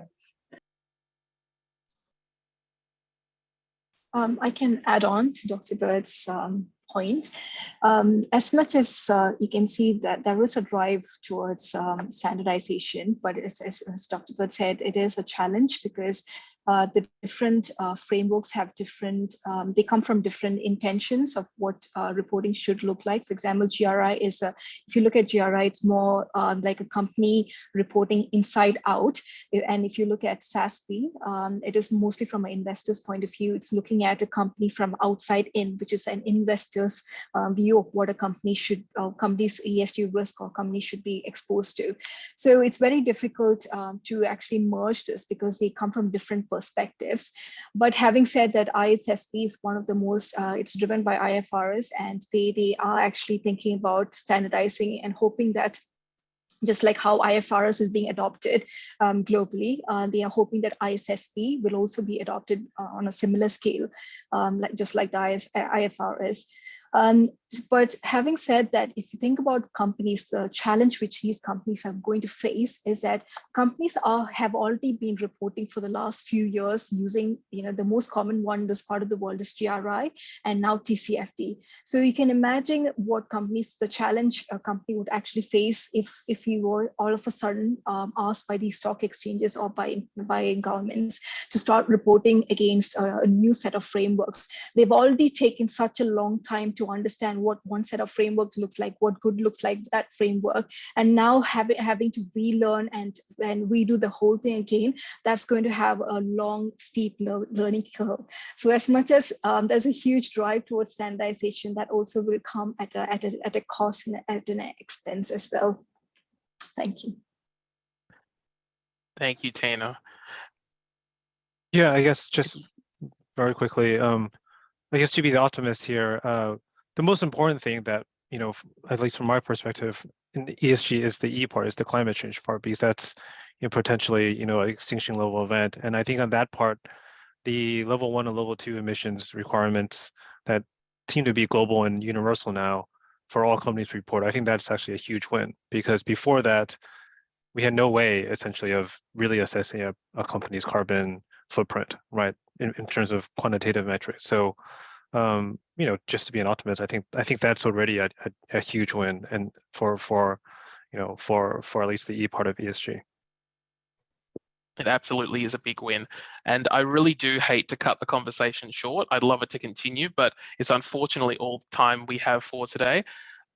I can add on to Dr. Bird's point. As much as you can see that there is a drive towards standardization, but as Dr. Bird said, it is a challenge because the different frameworks have different, they come from different intentions of what reporting should look like. For example, GRI is, if you look at GRI, it's more like a company reporting inside out. And if you look at SASB, it is mostly from an investor's point of view. It's looking at a company from outside in, which is an investor's view of what a company should, company's ESG risk or company should be exposed to. So it's very difficult to actually merge this because they come from different perspectives. But having said that, ISSB is one of the most, it's driven by IFRS, and they are actually thinking about standardizing and hoping that just like how IFRS is being adopted globally, they are hoping that ISSB will also be adopted on a similar scale, just like the IFRS. But having said that, if you think about companies, the challenge which these companies are going to face is that companies have already been reporting for the last few years using, the most common one in this part of the world is GRI and now TCFD. So you can imagine what companies, the challenge a company would actually face if you were all of a sudden asked by these stock exchanges or by governments to start reporting against a new set of frameworks. They've already taken such a long time to to understand what one set of framework looks like, what good looks like that framework, and now having to relearn and redo the whole thing again, that's going to have a long, steep learning curve. So as much as there's a huge drive towards standardization, that also will come at a cost and at an expense as well. Thank you. Thank you, Tina. Yeah, I guess just very quickly, I guess to be the optimist here, the most important thing that, at least from my perspective, in the ESG is the E part, is the climate change part, because that's potentially an extinction level event. And I think on that part, the level 1 and level 2 emissions requirements that seem to be global and universal now for all companies to report, I think that's actually a huge win, because before that, we had no way essentially of really assessing a company's carbon footprint, right, in terms of quantitative metrics. So just to be an optimist, I think that's already a huge win, and for at least the E part of ESG. It absolutely is a big win. And I really do hate to cut the conversation short. I'd love it to continue, but it's unfortunately all the time we have for today.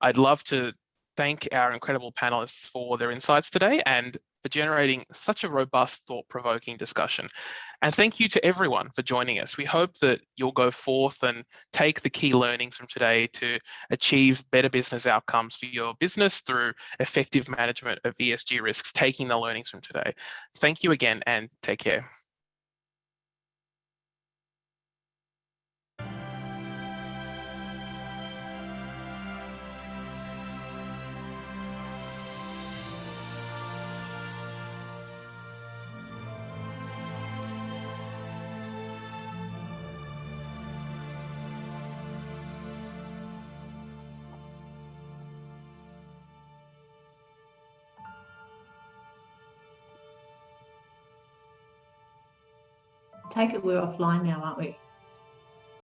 I'd love to thank our incredible panelists for their insights today and for generating such a robust, thought-provoking discussion. And thank you to everyone for joining us. We hope that you'll go forth and take the key learnings from today to achieve better business outcomes for your business through effective management of ESG risks, taking the learnings from today. Thank you again and take care. Take it we're offline now, aren't we?